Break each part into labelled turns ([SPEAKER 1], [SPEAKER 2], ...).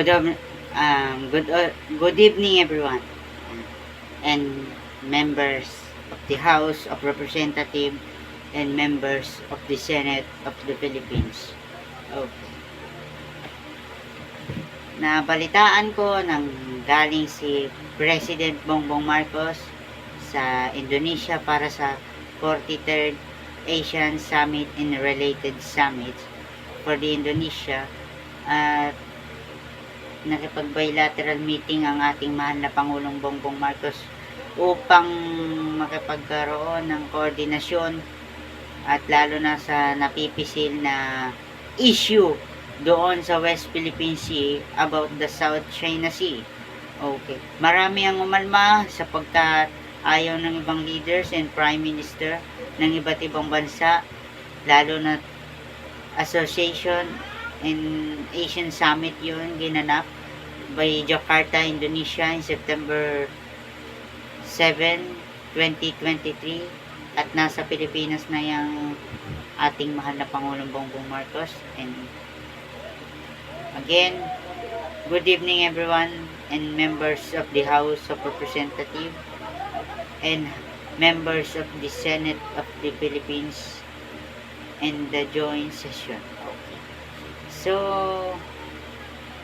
[SPEAKER 1] Good, good evening, everyone, and members of the House of Representatives and members of the Senate of the Philippines. Okay. Nabalitaan ko nang galing si President Bongbong Marcos sa Indonesia para sa 43rd Asian Summit and related summits for the Indonesia at nakipag-bilateral meeting ang ating mahal na Pangulong Bongbong Marcos upang makipagkaroon ng koordinasyon at lalo na sa napipisil na issue doon sa West Philippine Sea about the South China Sea. Okay. Marami ang umalma sapagkat ayaw ng ibang leaders and Prime Minister ng iba't ibang bansa, lalo na Association and Asian Summit yun ginanap by Jakarta, Indonesia in September 7, 2023 at nasa Pilipinas na yung ating mahal na Pangulong Bongbong Marcos. And again, good evening everyone and members of the House of Representatives and members of the Senate of the Philippines and the joint session. Okay. So,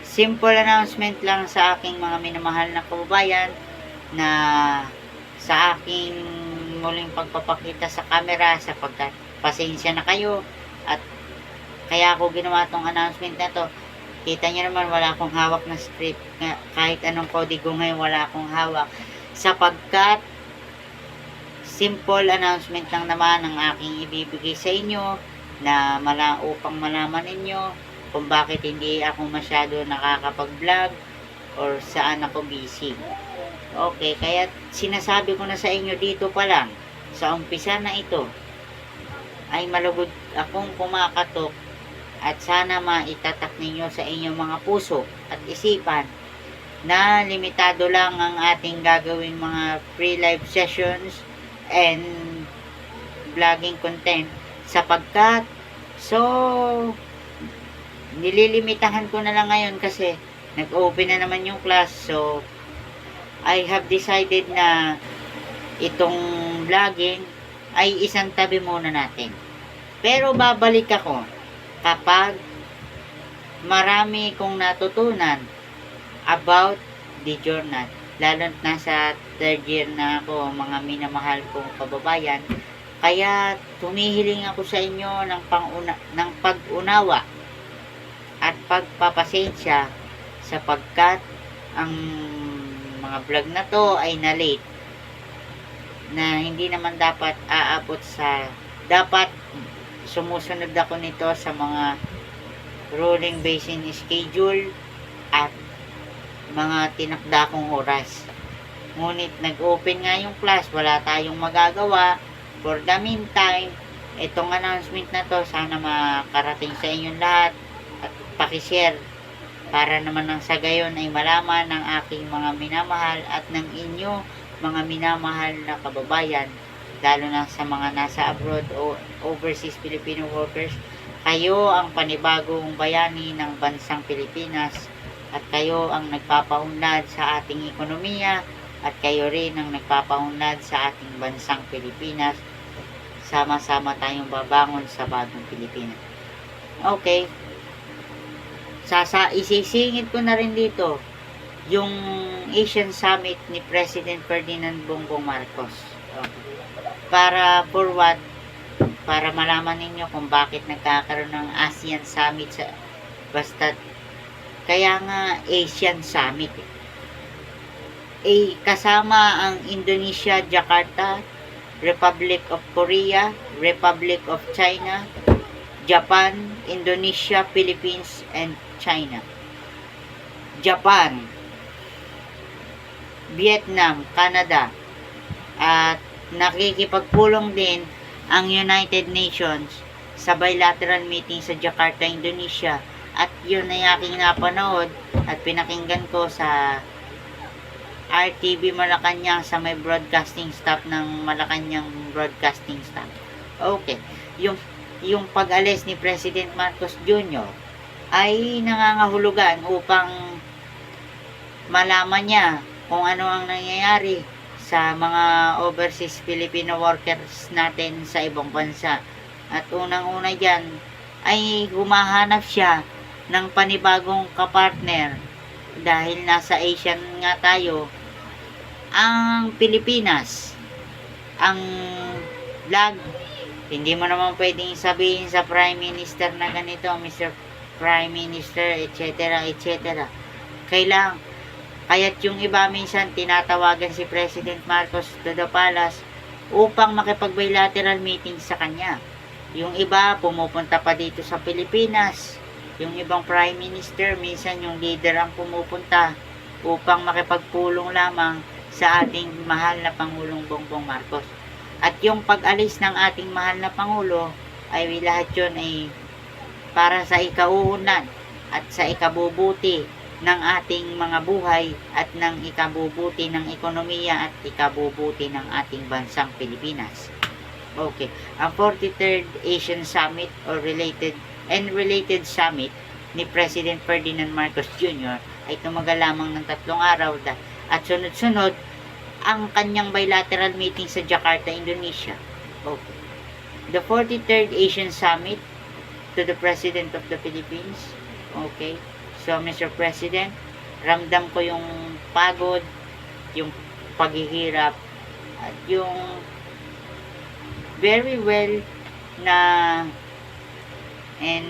[SPEAKER 1] simple announcement lang sa aking mga minamahal na kababayan na sa aking muling pagpapakita sa camera sapagkat pasensya na kayo at kaya ako ginawa tong announcement na to. Kita nyo naman wala akong hawak na script, kahit anong kodigo ngayon wala akong hawak sapagkat simple announcement lang naman ang aking ibibigay sa inyo na upang malaman ninyo kung bakit hindi ako masyado nakakapag-vlog or saan ako busy. Okay, kaya sinasabi ko na sa inyo dito pa lang sa umpisa na ito ay malugod akong kumakatok at sana maitatak ninyo sa inyong mga puso at isipan na limitado lang ang ating gagawin mga free live sessions and vlogging content sapagkat nililimitahan ko na lang ngayon kasi nag-open na naman yung class. So I have decided na itong vlogging ay isang tabi muna natin. Pero babalik ako kapag marami kong natutunan about the journal. Lalo na sa third year na ako, mga minamahal kong kababayan. Kaya tumihiling ako sa inyo ng pag-unawa at pagpapasensya sapagkat ang mga vlog na to ay na-late na hindi naman dapat aabot sa dapat sumusunod ako nito sa mga rolling basin schedule at mga tinakda kong oras. Ngunit nag-open nga yung class, wala tayong magagawa. For the meantime, itong announcement na to sana makarating sa inyong lahat at pakishare para naman nang sa gayon ay malaman ng aking mga minamahal at ng inyo mga minamahal na kababayan, lalo na sa mga nasa abroad o overseas Filipino workers. Kayo ang panibagong bayani ng bansang Pilipinas at kayo ang nagpapaunlad sa ating ekonomiya at kayo rin ang nagpapaunlad sa ating bansang Pilipinas. Sama-sama tayong babangon sa bagong Pilipinas. Okay. Isisingit ko na rin dito yung Asian Summit ni President Ferdinand Bongbong Marcos. Okay. Para for what? Para malaman ninyo kung bakit nagkakaroon ng ASEAN Summit basta kaya nga Asian Summit. Kasama ang Indonesia, Jakarta, Republic of Korea, Republic of China, Japan, Indonesia, Philippines, and China. Japan, Vietnam, Canada, at nakikipagpulong din ang United Nations sa bilateral meeting sa Jakarta, Indonesia. At yun ay aking napanood at pinakinggan ko sa RTV Malacanang sa may broadcasting staff ng Malacanang broadcasting staff. Okay. Yung pag-alis ni President Marcos Jr. ay nangangahulugan upang malaman niya kung ano ang nangyayari sa mga overseas Filipino workers natin sa ibang bansa. At unang-una dyan ay humahanap siya ng panibagong kapartner dahil nasa Asian nga tayo. Ang Pilipinas, ang vlog, hindi mo naman pwedeng sabihin sa Prime Minister na ganito, Mr. Prime Minister, etc. etc. Kaya't yung iba minsan tinatawagan si President Marcos to the palace upang makipag-bilateral meeting sa kanya. Yung iba pumupunta pa dito sa Pilipinas. Yung ibang Prime Minister, minsan yung leader ang pumupunta upang makipagpulong lamang sa ating mahal na Pangulong Bongbong Marcos. At yung pag-alis ng ating mahal na Pangulo ay lahat yun ay para sa ikauunlad at sa ikabubuti ng ating mga buhay at ng ikabubuti ng ekonomiya at ikabubuti ng ating bansang Pilipinas. Okay, ang 43rd Asian Summit or related summit ni President Ferdinand Marcos Jr. ay tumagal lamang ng 3 araw at sunod-sunod ang kanyang bilateral meeting sa Jakarta, Indonesia. Okay. The 43rd Asian Summit to the President of the Philippines. Okay. So, Mr. President, ramdam ko yung pagod, yung paghihirap, at yung very well na and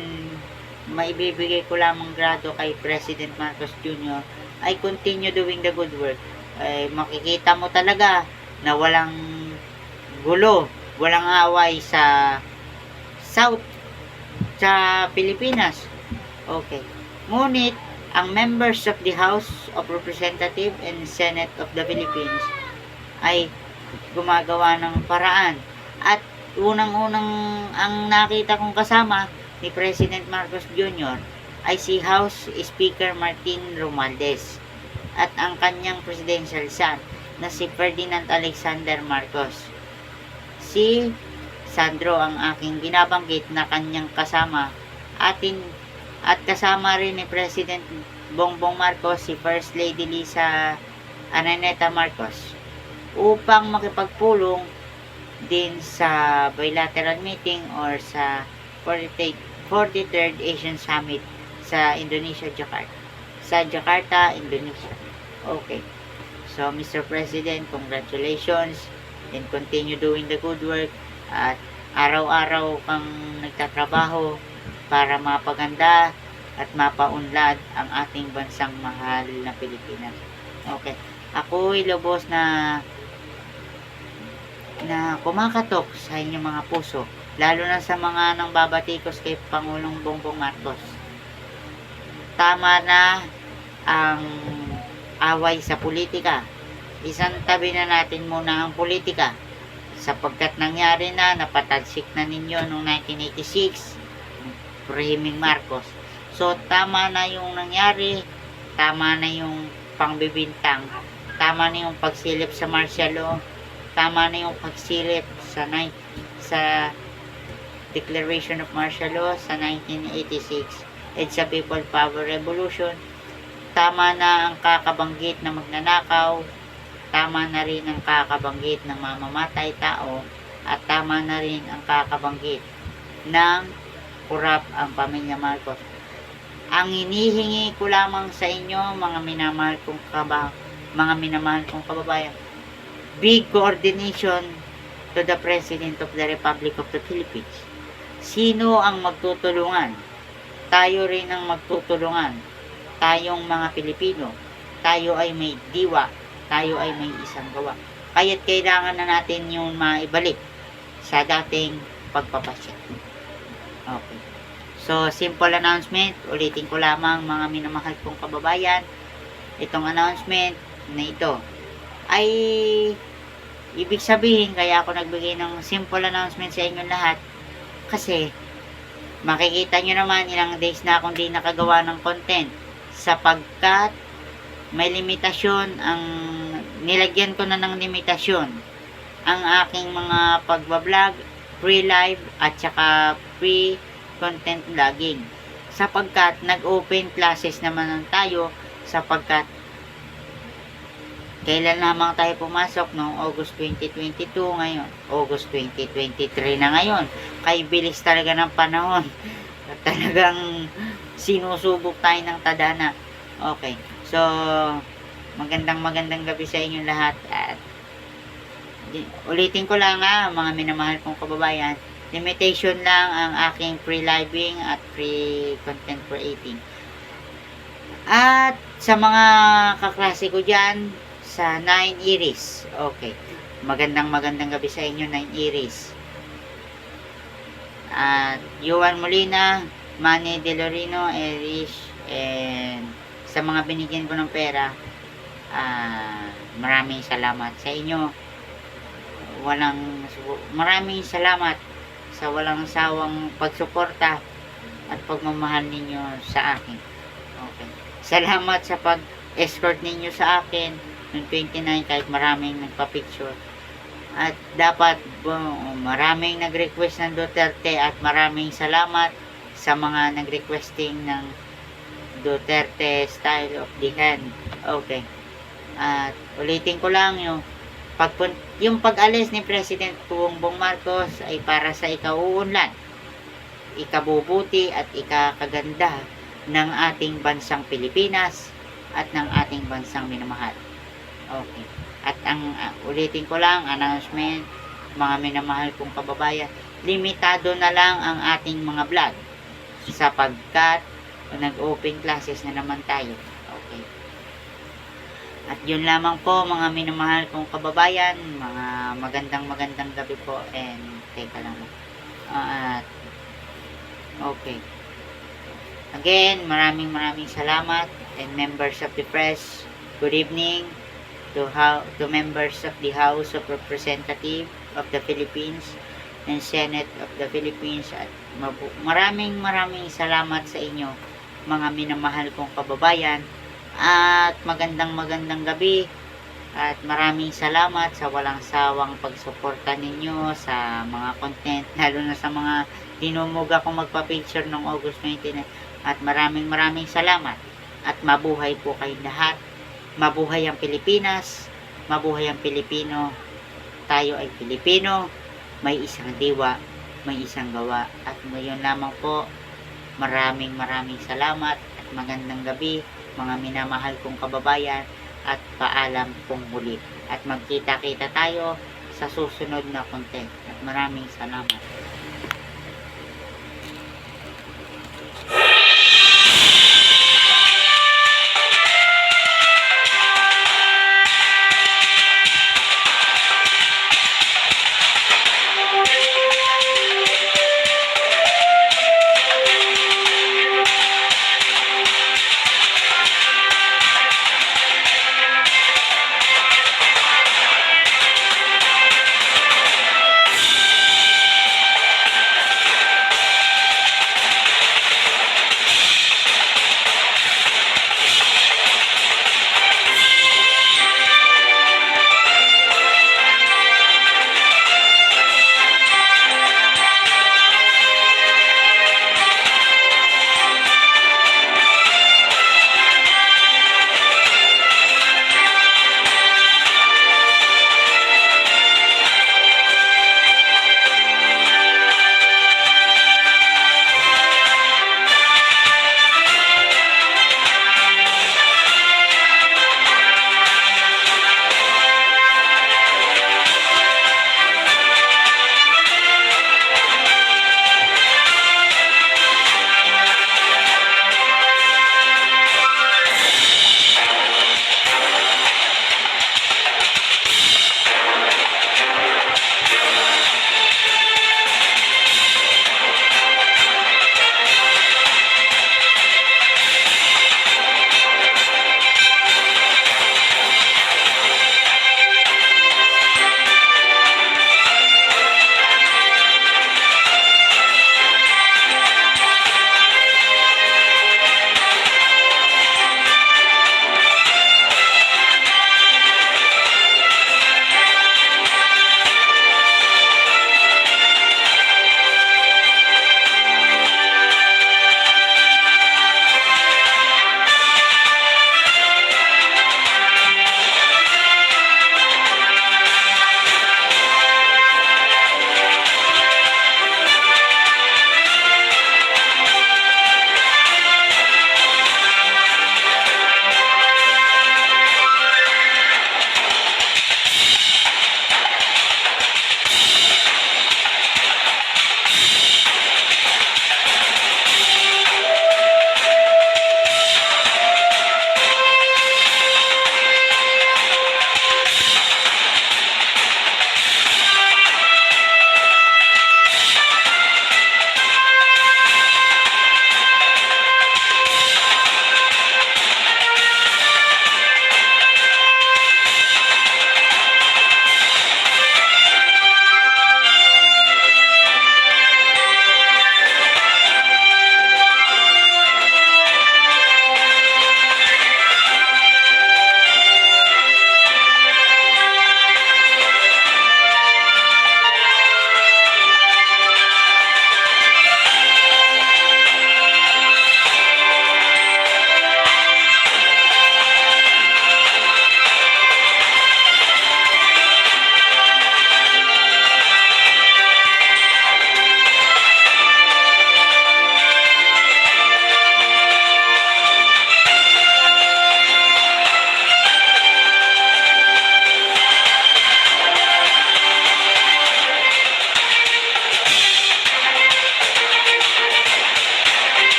[SPEAKER 1] maibibigay ko lamang grado kay President Marcos Jr. ay continue doing the good work. Ay makikita mo talaga na walang gulo, walang away sa South, sa Pilipinas. Okay. Ngunit, ang members of the House of Representatives and Senate of the Philippines ay gumagawa ng paraan. At unang-unang ang nakita kong kasama ni President Marcos Jr. ay si House Speaker Martin Romualdez at ang kanyang presidential son na si Ferdinand Alexander Marcos. Si Sandro ang aking binabanggit na kanyang kasama at kasama rin ni President Bongbong Marcos si First Lady Liza Araneta Marcos upang makipagpulong din sa bilateral meeting or sa 43rd Asian Summit sa Indonesia, Jakarta, Indonesia. Okay. So, Mr. President, congratulations and continue doing the good work at araw-araw kang nagtatrabaho para mapaganda at mapaunlad ang ating bansang mahal na Pilipinas. Okay. Ako'y lubos na kumakatok sa inyong mga puso, lalo na sa mga nang babatikos kay Pangulong Bongbong Marcos. Tama na ang away sa politika. Isang tabi na natin muna ang politika sapagkat nangyari na, napatalsik na ninyo noong 1986 Rehimeng Marcos. So, tama na yung nangyari, tama na yung pangbibintang, tama na yung pagsilip sa martial law, tama na yung pagsilip sa Declaration of Martial Law sa 1986 at sa People Power Revolution. Tama na ang kakabanggit na magnanakaw, tama na rin ang kakabanggit ng mamamatay tao, at tama na rin ang kakabanggit ng kurap ang pamilya Marcos. Ang hinihingi ko lamang sa inyo, mga minamahal kong kababayan, big coordination to the President of the Republic of the Philippines. Sino ang magtutulungan? Tayo rin ang magtutulungan. Tayong mga Pilipino, tayo ay may diwa, tayo ay may isang gawa. Kaya't kailangan na natin yung maibalik sa dating pagpapasya. Okay. So, simple announcement. Ulitin ko lamang, mga minamahal kong kababayan. Itong announcement na ito ay ibig sabihin, kaya ako nagbigay ng simple announcement sa inyo lahat. Kasi, makikita nyo naman, ilang days na akong di nakagawa ng content. Sapagkat, may limitasyon, nilagyan ko na ng limitasyon ang aking mga pagbablog, pre-live, at saka pre-content vlogging. Sapagkat, nag-open classes naman tayo, sapagkat kailan lamang tayo pumasok noong August 2022, ngayon August 2023 na ngayon. Kay bilis talaga ng panahon. Talagang sinusubok tayo ng tadhana. Okay. So, magandang gabi sa inyong lahat. At ulitin ko lang mga minamahal kong kababayan, limitation lang ang aking pre-living at pre-content creating. At sa mga kaklase ko dyan, sa 9 Iris. Okay. Magandang gabi sa inyo, 9 Iris. At Yuan Molina, Manny De Lorino, Erish, and sa mga binigyan ko ng pera, maraming salamat sa inyo. Maraming salamat sa walang sawang pagsuporta at pagmamahal ninyo sa akin. Okay. Salamat sa pag-escort ninyo sa akin noong 29, kahit maraming nagpa-picture. At dapat maraming nag-request ng Duterte at maraming salamat sa mga nag-requesting ng Duterte style of the hand. Okay. At ulitin ko lang yung pag-alis ni President Bongbong Marcos ay para sa ikauunlad, ikabubuti at ikakaganda ng ating bansang Pilipinas at ng ating bansang minamahal. Okay. At ulitin ko lang, announcement, mga minamahal kong kababayan, limitado na lang ang ating mga vlog sapagkat nag-open classes na naman tayo. Okay. At yun lamang po mga minamahal kong kababayan, mga magandang gabi po, and teka lang. Okay. Again, maraming salamat, and members of the press, good evening to members of the House of Representatives of the Philippines and Senate of the Philippines. At maraming salamat sa inyo mga minamahal kong kababayan, at magandang gabi, at maraming salamat sa walang sawang pagsuporta ninyo sa mga content, lalo na sa mga dinumuga kong magpa-picture noong August 29. At maraming salamat, at mabuhay po kayong lahat. Mabuhay ang Pilipinas, mabuhay ang Pilipino. Tayo ay Pilipino, may isang diwa, may isang gawa. At ngayon lamang po, maraming salamat at magandang gabi mga minamahal kong kababayan, at paalam pong muli. At magkita-kita tayo sa susunod na content. At maraming salamat.